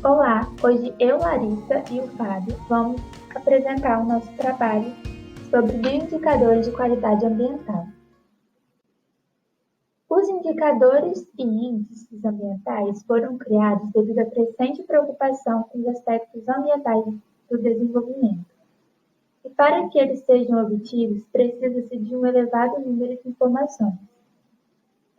Olá, hoje eu, Larissa e o Fábio vamos apresentar o nosso trabalho sobre bioindicadores de qualidade ambiental. Os indicadores e índices ambientais foram criados devido à crescente preocupação com os aspectos ambientais do desenvolvimento. E para que eles sejam obtidos, precisa-se de um elevado número de informações.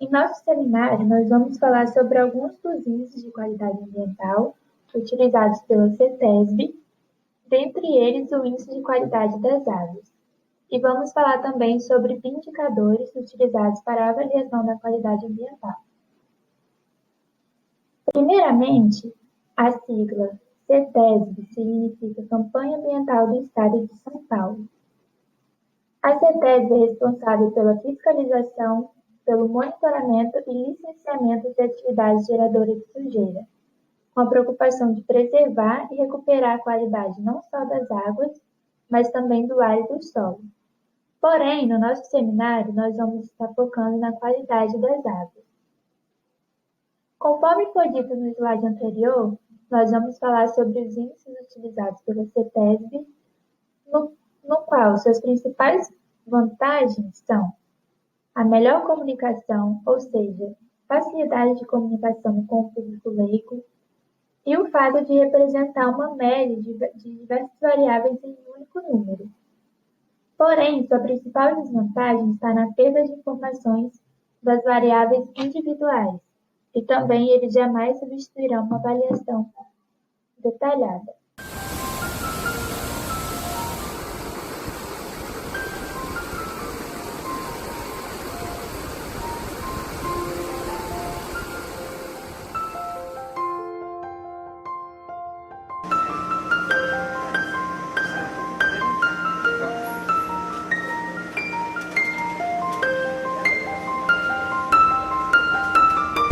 Em nosso seminário, nós vamos falar sobre alguns dos índices de qualidade ambiental utilizados pela CETESB, dentre eles o Índice de Qualidade das Águas. E vamos falar também sobre indicadores utilizados para a avaliação da qualidade ambiental. Primeiramente, a sigla CETESB significa Campanha Ambiental do Estado de São Paulo. A CETESB é responsável pela fiscalização, pelo monitoramento e licenciamento de atividades geradoras de sujeira, com a preocupação de preservar e recuperar a qualidade não só das águas, mas também do ar e do solo. Porém, no nosso seminário, nós vamos estar focando na qualidade das águas. Conforme foi dito no slide anterior, nós vamos falar sobre os índices utilizados pela CETESB, no qual suas principais vantagens são a melhor comunicação, ou seja, facilidade de comunicação com o público leigo, e o fato de representar uma média de diversas variáveis em um único número. Porém, sua principal desvantagem está na perda de informações das variáveis individuais, e também eles jamais substituirão uma avaliação detalhada.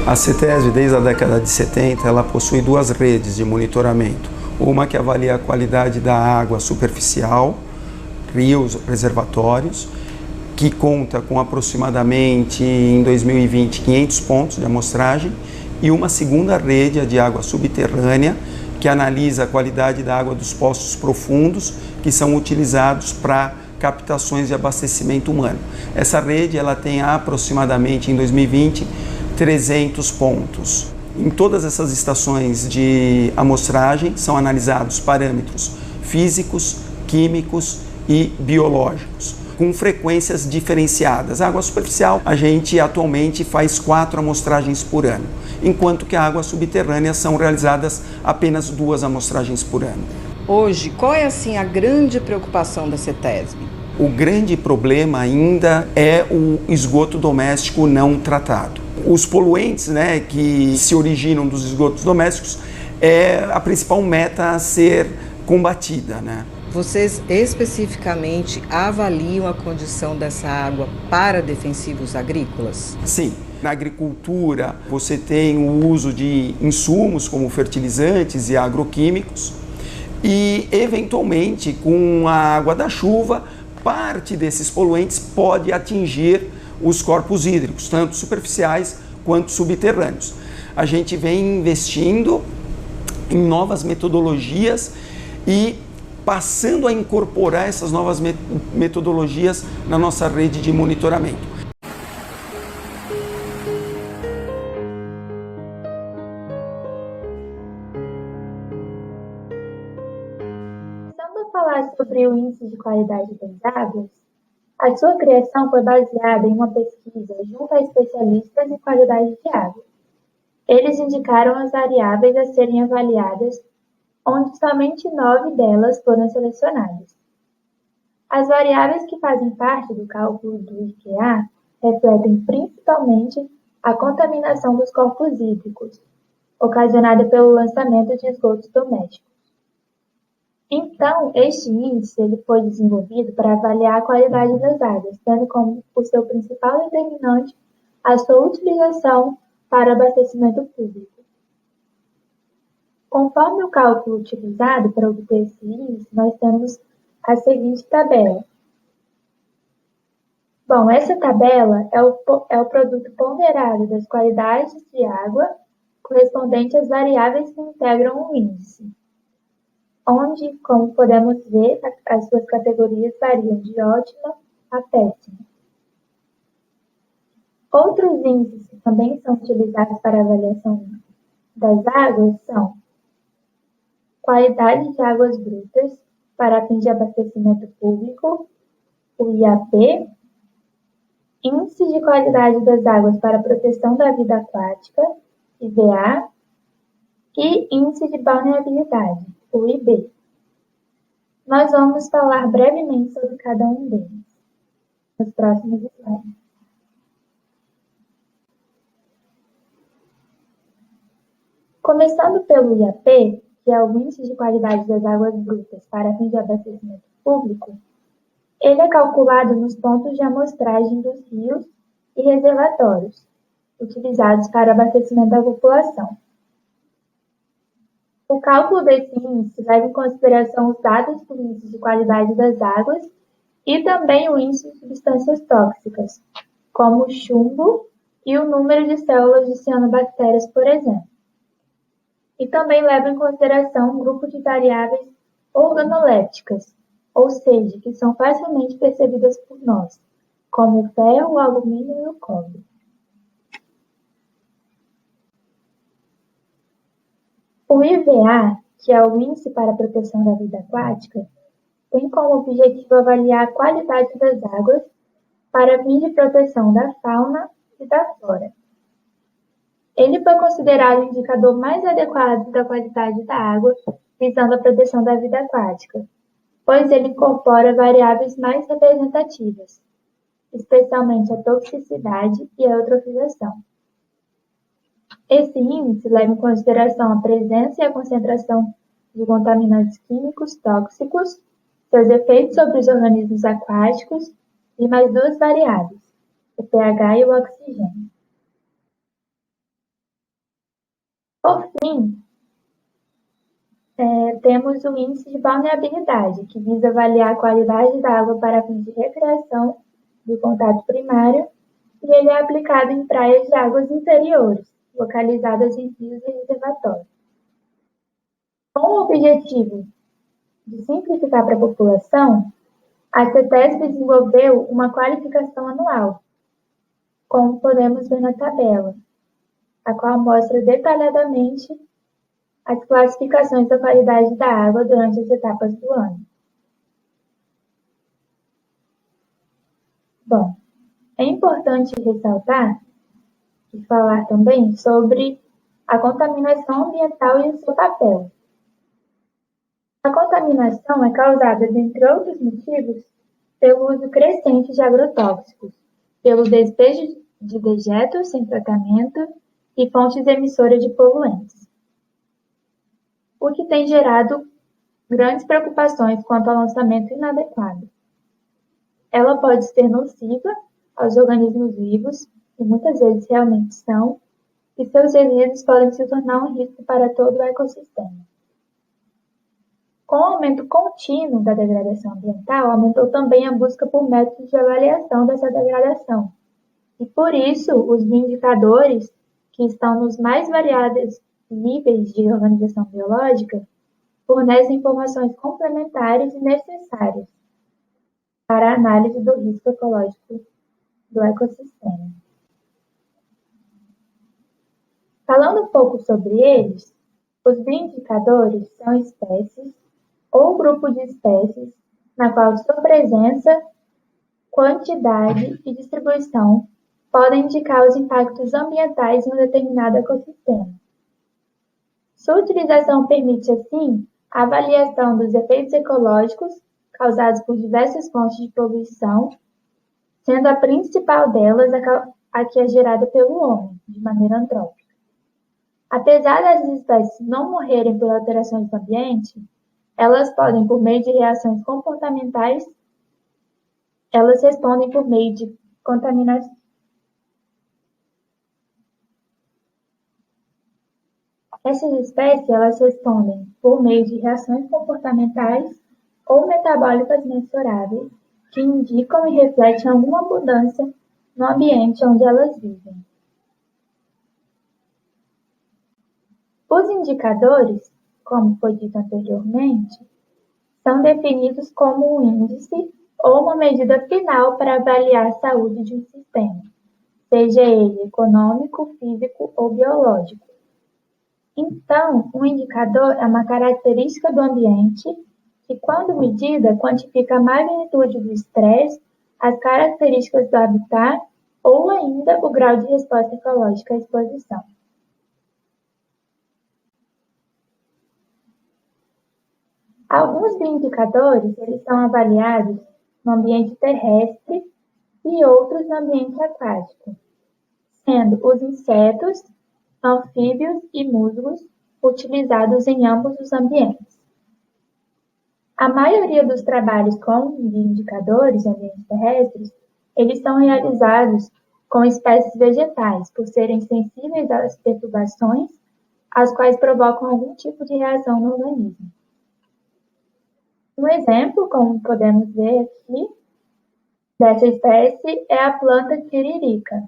A CETESB, desde a década de 70, ela possui duas redes de monitoramento. Uma que avalia a qualidade da água superficial, rios, reservatórios, que conta com aproximadamente, em 2020, 500 pontos de amostragem, e uma segunda rede, a de água subterrânea, que analisa a qualidade da água dos poços profundos, que são utilizados para captações de abastecimento humano. Essa rede ela tem aproximadamente, em 2020, 300 pontos. Em todas essas estações de amostragem são analisados parâmetros físicos, químicos e biológicos, com frequências diferenciadas. A água superficial, a gente atualmente faz 4 amostragens por ano, enquanto que a água subterrânea são realizadas apenas 2 amostragens por ano. Hoje, qual é a grande preocupação da CETESB? O grande problema ainda é o esgoto doméstico não tratado. Os poluentes, que se originam dos esgotos domésticos é a principal meta a ser combatida. Vocês especificamente avaliam a condição dessa água para defensivos agrícolas? Sim. Na agricultura, você tem o uso de insumos como fertilizantes e agroquímicos e, eventualmente, com a água da chuva, parte desses poluentes pode atingir os corpos hídricos, tanto superficiais quanto subterrâneos. A gente vem investindo em novas metodologias e passando a incorporar essas novas metodologias na nossa rede de monitoramento. Começando a falar sobre o Índice de Qualidade das Águas, a sua criação foi baseada em uma pesquisa junto a especialistas em qualidade de água. Eles indicaram as variáveis a serem avaliadas, onde somente 9 delas foram selecionadas. As variáveis que fazem parte do cálculo do IQA refletem principalmente a contaminação dos corpos hídricos, ocasionada pelo lançamento de esgotos domésticos. Então, este índice ele foi desenvolvido para avaliar a qualidade das águas, tendo como o seu principal determinante a sua utilização para abastecimento público. Conforme o cálculo utilizado para obter esse índice, nós temos a seguinte tabela. Bom, essa tabela é o produto ponderado das qualidades de água correspondente às variáveis que integram o índice, onde, como podemos ver, as suas categorias variam de ótima a péssima. Outros índices que também são utilizados para a avaliação das águas são qualidade de águas brutas para fins de abastecimento público, o IAP, índice de qualidade das águas para proteção da vida aquática, IVA, e índice de balneabilidade, o IB. Nós vamos falar brevemente sobre cada um deles nos próximos slides. Começando pelo IAP, que é o Índice de Qualidade das Águas Brutas para fins de abastecimento público, ele é calculado nos pontos de amostragem dos rios e reservatórios, utilizados para abastecimento da população. O cálculo desse índice leva em consideração os dados do Índice de Qualidade das Águas e também o Índice de Substâncias Tóxicas, como o chumbo e o número de células de cianobactérias, por exemplo. E também leva em consideração um grupo de variáveis organolépticas, ou seja, que são facilmente percebidas por nós, como o ferro, o alumínio e o cobre. O IVA, que é o Índice para a Proteção da Vida Aquática, tem como objetivo avaliar a qualidade das águas para fins de proteção da fauna e da flora. Ele foi considerado o indicador mais adequado da qualidade da água, visando a proteção da vida aquática, pois ele incorpora variáveis mais representativas, especialmente a toxicidade e a eutrofização. Esse índice leva em consideração a presença e a concentração de contaminantes químicos tóxicos, seus efeitos sobre os organismos aquáticos e mais duas variáveis, o pH e o oxigênio. Por fim, temos o índice de balneabilidade, que visa avaliar a qualidade da água para fins de recreação de contato primário, e ele é aplicado em praias de águas interiores, localizadas em rios e reservatórios. Com o objetivo de simplificar para a população, a CETESB desenvolveu uma qualificação anual, como podemos ver na tabela, a qual mostra detalhadamente as classificações da qualidade da água durante as etapas do ano. Bom, é importante ressaltar e falar também sobre a contaminação ambiental e o seu papel. A contaminação é causada, dentre outros motivos, pelo uso crescente de agrotóxicos, pelo despejo de dejetos sem tratamento e fontes emissoras de poluentes, o que tem gerado grandes preocupações quanto ao lançamento inadequado. Ela pode ser nociva aos organismos vivos, e muitas vezes realmente são, e seus resíduos podem se tornar um risco para todo o ecossistema. Com o aumento contínuo da degradação ambiental, aumentou também a busca por métodos de avaliação dessa degradação. E por isso, os indicadores que estão nos mais variados níveis de organização biológica fornecem informações complementares e necessárias para a análise do risco ecológico do ecossistema. Falando um pouco sobre eles, os bioindicadores são espécies ou grupo de espécies na qual sua presença, quantidade e distribuição podem indicar os impactos ambientais em um determinado ecossistema. Sua utilização permite, assim, a avaliação dos efeitos ecológicos causados por diversas fontes de poluição, sendo a principal delas a que é gerada pelo homem, de maneira antrópica. Apesar das espécies não morrerem por alterações do ambiente, elas podem, por meio de reações comportamentais, elas respondem por meio de contaminação. Essas espécies, elas respondem por meio de reações comportamentais ou metabólicas mensuráveis, que indicam e refletem alguma mudança no ambiente onde elas vivem. Os indicadores, como foi dito anteriormente, são definidos como um índice ou uma medida final para avaliar a saúde de um sistema, seja ele econômico, físico ou biológico. Então, um indicador é uma característica do ambiente que, quando medida, quantifica a magnitude do estresse, as características do habitat ou ainda o grau de resposta ecológica à exposição. Alguns bioindicadores eles são avaliados no ambiente terrestre e outros no ambiente aquático, sendo os insetos, anfíbios e musgos utilizados em ambos os ambientes. A maioria dos trabalhos com bioindicadores em ambientes terrestres, eles são realizados com espécies vegetais, por serem sensíveis às perturbações, as quais provocam algum tipo de reação no organismo. Um exemplo, como podemos ver aqui, dessa espécie é a planta tiririca.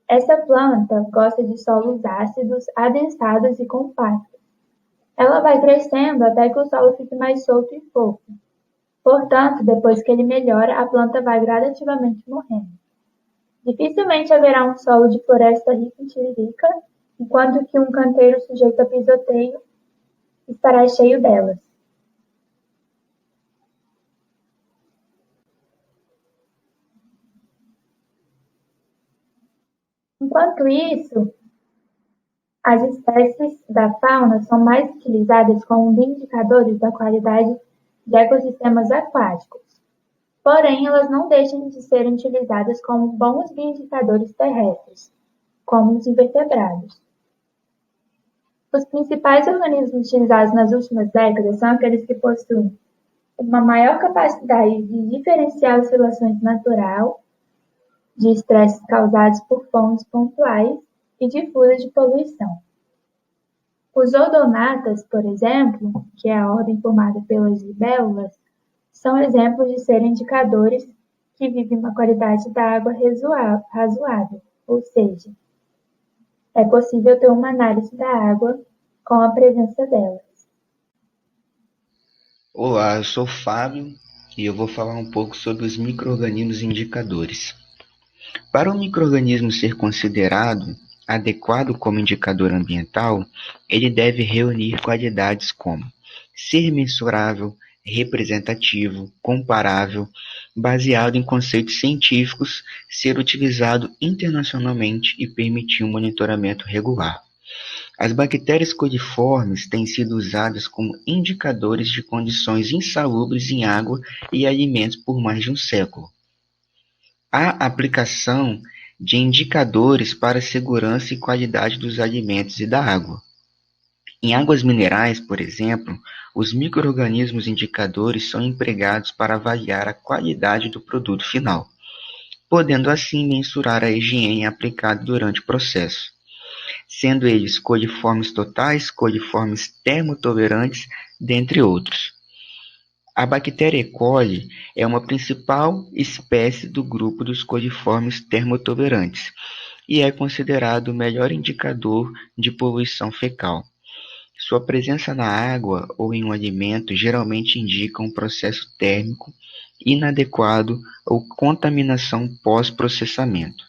Essa planta gosta de solos ácidos, adensados e compactos. Ela vai crescendo até que o solo fique mais solto e fofo. Portanto, depois que ele melhora, a planta vai gradativamente morrendo. Dificilmente haverá um solo de floresta rico em tiririca, enquanto que um canteiro sujeito a pisoteio estará cheio delas. Enquanto isso, as espécies da fauna são mais utilizadas como indicadores da qualidade de ecossistemas aquáticos. Porém, elas não deixam de ser utilizadas como bons bioindicadores terrestres, como os invertebrados. Os principais organismos utilizados nas últimas décadas são aqueles que possuem uma maior capacidade de diferenciar oscilações natural de estresses causados por fontes pontuais e difusas de poluição. Os odonatas, por exemplo, que é a ordem formada pelas libélulas, são exemplos de serem indicadores que vivem uma qualidade da água razoável, ou seja, é possível ter uma análise da água com a presença delas. Olá, eu sou o Fábio e eu vou falar um pouco sobre os micro-organismos indicadores. Para um micro-organismo ser considerado adequado como indicador ambiental, ele deve reunir qualidades como ser mensurável, representativo, comparável, baseado em conceitos científicos, ser utilizado internacionalmente e permitir um monitoramento regular. As bactérias coliformes têm sido usadas como indicadores de condições insalubres em água e alimentos por mais de um século. Há aplicação de indicadores para a segurança e qualidade dos alimentos e da água. Em águas minerais, por exemplo, os micro-organismos indicadores são empregados para avaliar a qualidade do produto final, podendo assim mensurar a higiene aplicada durante o processo, sendo eles coliformes totais, coliformes termotolerantes, dentre outros. A bactéria E. coli é uma principal espécie do grupo dos coliformes termotolerantes e é considerado o melhor indicador de poluição fecal. Sua presença na água ou em um alimento geralmente indica um processo térmico inadequado ou contaminação pós-processamento.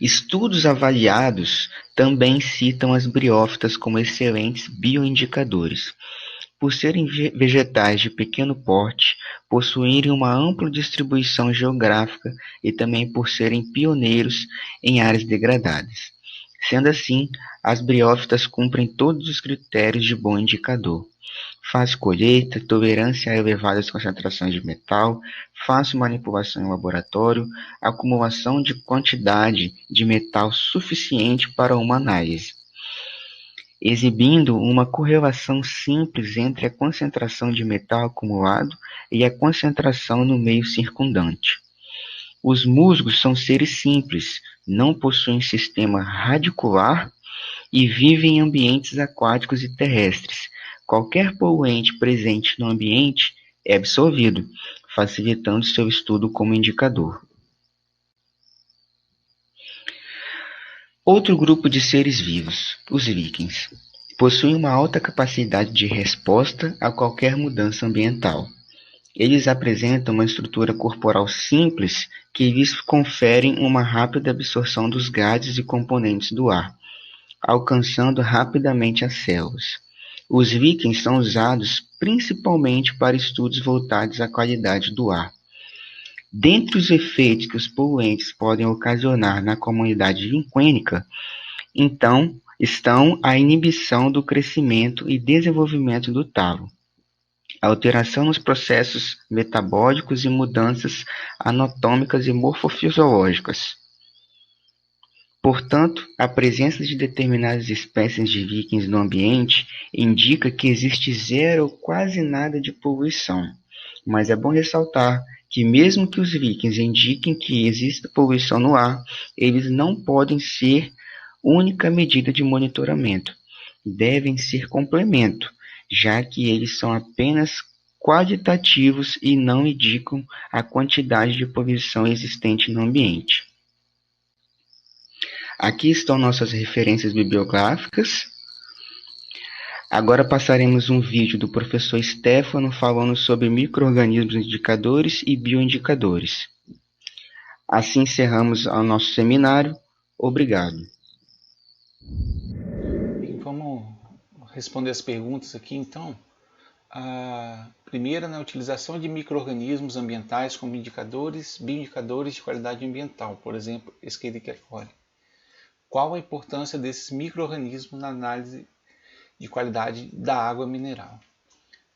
Estudos avaliados também citam as briófitas como excelentes bioindicadores, por serem vegetais de pequeno porte, possuírem uma ampla distribuição geográfica e também por serem pioneiros em áreas degradadas. Sendo assim, as briófitas cumprem todos os critérios de bom indicador: fácil colheita, tolerância a elevadas concentrações de metal, fácil manipulação em laboratório, acumulação de quantidade de metal suficiente para uma análise, exibindo uma correlação simples entre a concentração de metal acumulado e a concentração no meio circundante. Os musgos são seres simples, não possuem sistema radicular e vivem em ambientes aquáticos e terrestres. Qualquer poluente presente no ambiente é absorvido, facilitando seu estudo como indicador. Outro grupo de seres vivos, os vikings, possuem uma alta capacidade de resposta a qualquer mudança ambiental. Eles apresentam uma estrutura corporal simples que lhes conferem uma rápida absorção dos gases e componentes do ar, alcançando rapidamente as células. Os vikings são usados principalmente para estudos voltados à qualidade do ar. Dentre os efeitos que os poluentes podem ocasionar na comunidade vinquênica, então, estão a inibição do crescimento e desenvolvimento do talo, alteração nos processos metabólicos e mudanças anatômicas e morfofisiológicas. Portanto, a presença de determinadas espécies de vikings no ambiente indica que existe zero ou quase nada de poluição. Mas é bom ressaltar que mesmo que os vikings indiquem que exista poluição no ar, eles não podem ser única medida de monitoramento. Devem ser complemento, já que eles são apenas qualitativos e não indicam a quantidade de poluição existente no ambiente. Aqui estão nossas referências bibliográficas. Agora passaremos um vídeo do professor Stefano falando sobre micro-organismos indicadores e bioindicadores. Assim encerramos o nosso seminário. Obrigado. Vamos responder as perguntas aqui então. A primeira, na utilização de micro-organismos ambientais como indicadores, bioindicadores de qualidade ambiental, por exemplo, Escherichia coli. Qual a importância desses micro-organismos na análise de qualidade da água mineral?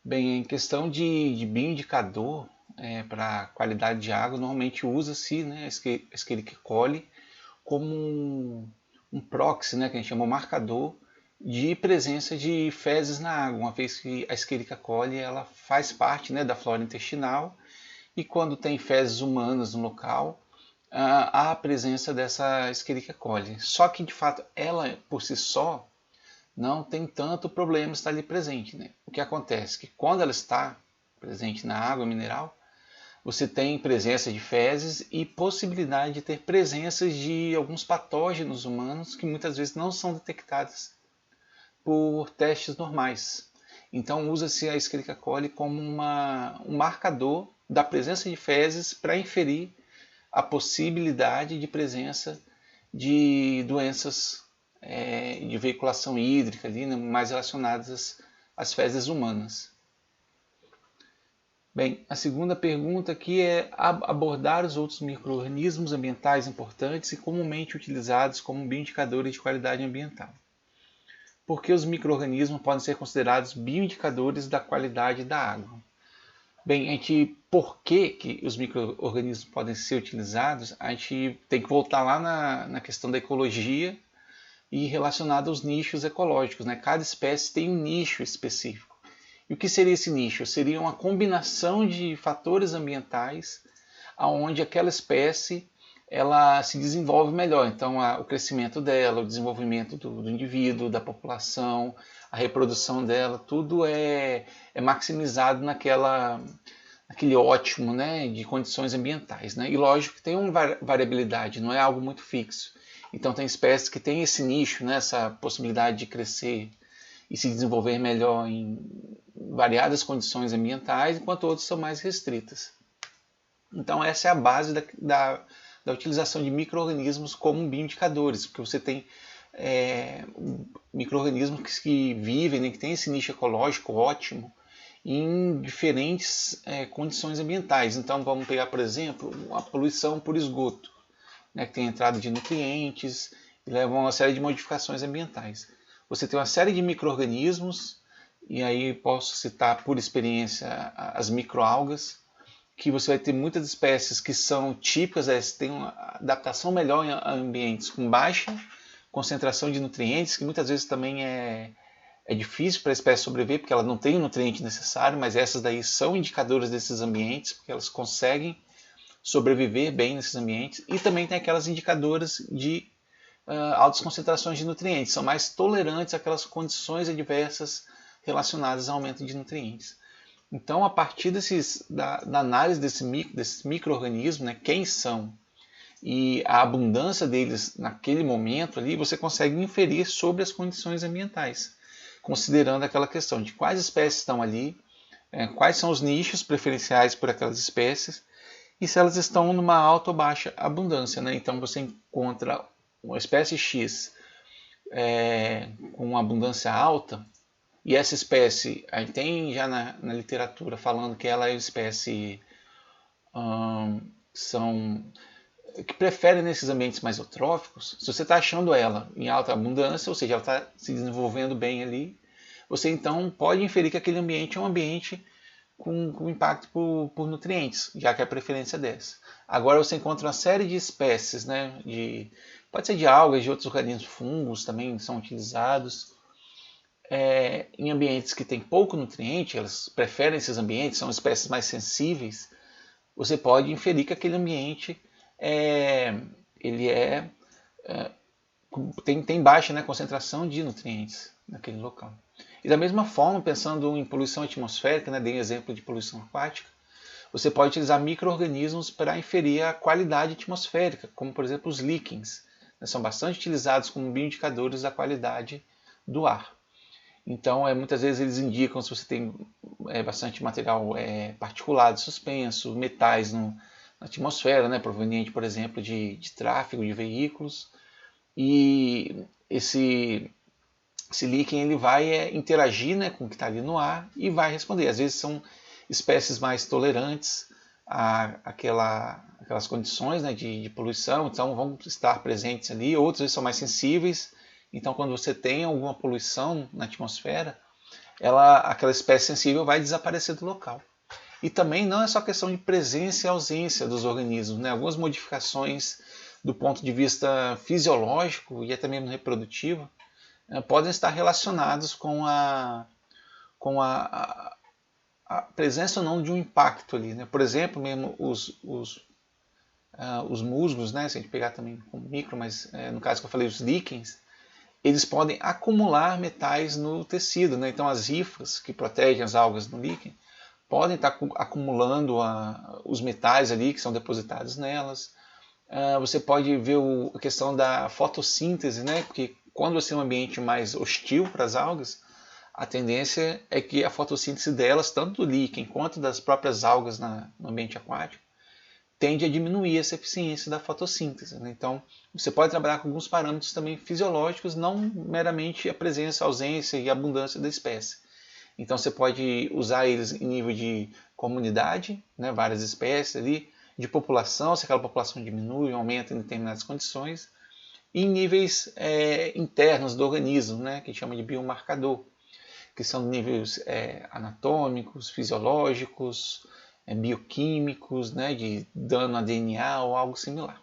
Bem, em questão de bioindicador para qualidade de água, normalmente usa-se Escherichia coli como um proxy, que a gente chama marcador de presença de fezes na água, uma vez que a Escherichia coli ela faz parte da flora intestinal e quando tem fezes humanas no local, há a presença dessa Escherichia coli. Só que, de fato, ela por si só não tem tanto problema estar ali presente. O que acontece? Que quando ela está presente na água mineral, você tem presença de fezes e possibilidade de ter presenças de alguns patógenos humanos que muitas vezes não são detectados por testes normais. Então usa-se a Escherichia coli como um marcador da presença de fezes para inferir a possibilidade de presença de doenças de veiculação hídrica ali, mais relacionadas às fezes humanas. Bem, a segunda pergunta aqui é abordar os outros micro-organismos ambientais importantes e comumente utilizados como bioindicadores de qualidade ambiental. Por que os micro-organismos podem ser considerados bioindicadores da qualidade da água? Bem, por que os micro-organismos podem ser utilizados? A gente tem que voltar lá na questão da ecologia e relacionado aos nichos ecológicos. Cada espécie tem um nicho específico. E o que seria esse nicho? Seria uma combinação de fatores ambientais onde aquela espécie ela se desenvolve melhor. Então, o crescimento dela, o desenvolvimento do indivíduo, da população, a reprodução dela, tudo é maximizado naquele ótimo de condições ambientais. E lógico que tem uma variabilidade, não é algo muito fixo. Então tem espécies que têm esse nicho, essa possibilidade de crescer e se desenvolver melhor em variadas condições ambientais, enquanto outras são mais restritas. Então essa é a base da utilização de micro-organismos como bioindicadores, porque você tem micro-organismos que vivem, que têm esse nicho ecológico ótimo, em diferentes condições ambientais. Então vamos pegar, por exemplo, a poluição por esgoto, que tem entrada de nutrientes e levam a uma série de modificações ambientais. Você tem uma série de micro-organismos, e aí posso citar por experiência as microalgas, que você vai ter muitas espécies que são típicas, têm uma adaptação melhor em ambientes com baixa concentração de nutrientes, que muitas vezes também é difícil para a espécie sobreviver, porque ela não tem o nutriente necessário, mas essas daí são indicadoras desses ambientes, porque elas conseguem sobreviver bem nesses ambientes. E também tem aquelas indicadoras de altas concentrações de nutrientes, são mais tolerantes àquelas condições adversas relacionadas ao aumento de nutrientes. Então, a partir da análise desses micro-organismos, quem são e a abundância deles naquele momento ali, você consegue inferir sobre as condições ambientais, considerando aquela questão de quais espécies estão ali, quais são os nichos preferenciais por aquelas espécies e se elas estão numa alta ou baixa abundância. Né? Então você encontra uma espécie X com uma abundância alta, e essa espécie, aí tem já na literatura falando que ela é uma espécie que prefere nesses ambientes mais eutróficos. Se você está achando ela em alta abundância, ou seja, ela está se desenvolvendo bem ali, você então pode inferir que aquele ambiente é um ambiente com impacto por nutrientes, já que é a preferência dessa. Agora você encontra uma série de espécies, né, pode ser de algas, de outros organismos, fungos também são utilizados, em ambientes que tem pouco nutriente, elas preferem esses ambientes, são espécies mais sensíveis. Você pode inferir que aquele ambiente tem baixa, né, concentração de nutrientes naquele local. E da mesma forma, pensando em poluição atmosférica, né, dei exemplo de poluição aquática, você pode utilizar micro-organismos para inferir a qualidade atmosférica, como por exemplo os líquens, né, são bastante utilizados como bioindicadores da qualidade do ar. Então, muitas vezes eles indicam se você tem bastante material particulado suspenso, metais na atmosfera, né, proveniente, por exemplo, de tráfego de veículos. E esse líquen ele vai interagir, né, com o que está ali no ar e vai responder. Às vezes são espécies mais tolerantes àquelas condições, né, de poluição, então vão estar presentes ali. Outras vezes são mais sensíveis. Então, quando você tem alguma poluição na atmosfera, aquela espécie sensível vai desaparecer do local. E também não é só questão de presença e ausência dos organismos, né? Algumas modificações do ponto de vista fisiológico e até mesmo reprodutivo podem estar relacionados com a presença ou não de um impacto ali. Né? Por exemplo, mesmo os musgos, né? Se a gente pegar também como micro, mas no caso que eu falei, os líquens, eles podem acumular metais no tecido. Né? Então as hifas que protegem as algas no líquen podem estar acumulando os metais ali que são depositados nelas. Você pode ver a questão da fotossíntese, né? Porque quando você tem um ambiente mais hostil para as algas, a tendência é que a fotossíntese delas, tanto do líquen quanto das próprias algas no ambiente aquático, tende a diminuir essa eficiência da fotossíntese. Né? Então, você pode trabalhar com alguns parâmetros também fisiológicos, não meramente a presença, a ausência e a abundância da espécie. Então, você pode usar eles em nível de comunidade, né? Várias espécies ali, de população, se aquela população diminui ou aumenta em determinadas condições, e em níveis internos do organismo, né? Que a gente chama de biomarcador, que são níveis anatômicos, fisiológicos, bioquímicos, né, de dano a DNA ou algo similar.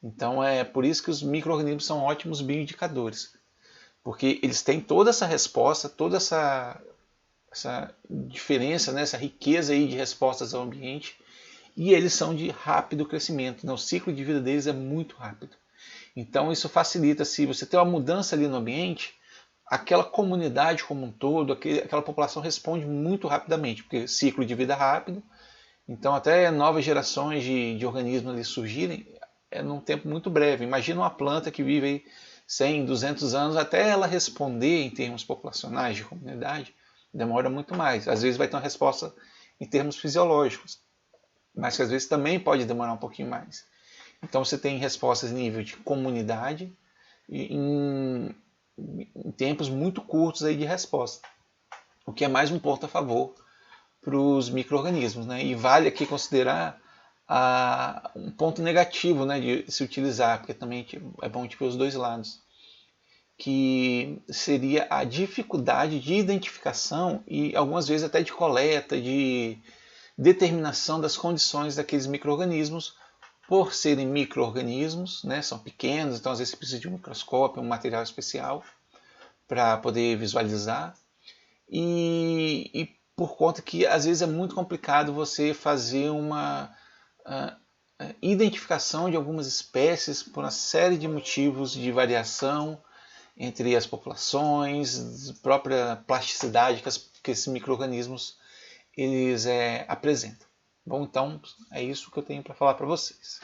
Então é por isso que os micro-organismos são ótimos bioindicadores, porque eles têm toda essa resposta, toda essa diferença, né, essa riqueza aí de respostas ao ambiente, e eles são de rápido crescimento, né? O ciclo de vida deles é muito rápido. Então isso facilita, se você tem uma mudança ali no ambiente, aquela comunidade como um todo, aquela população responde muito rapidamente, porque ciclo de vida rápido, então até novas gerações de organismos ali surgirem num tempo muito breve. Imagina uma planta que vive aí 100, 200 anos, até ela responder em termos populacionais de comunidade, demora muito mais. Às vezes vai ter uma resposta em termos fisiológicos, mas que às vezes também pode demorar um pouquinho mais. Então você tem respostas em nível de comunidade em tempos muito curtos aí de resposta, o que é mais um ponto a favor para os micro-organismos. Né? E vale aqui considerar um ponto negativo, né, de se utilizar, porque também é bom ver os dois lados, que seria a dificuldade de identificação e algumas vezes até de coleta, de determinação das condições daqueles micro-organismos, por serem micro-organismos, né, são pequenos, então às vezes você precisa de um microscópio, um material especial para poder visualizar, e por conta que às vezes é muito complicado você fazer uma identificação de algumas espécies por uma série de motivos de variação entre as populações, própria plasticidade que esses micro-organismos eles apresentam. Bom, então é isso que eu tenho para falar para vocês.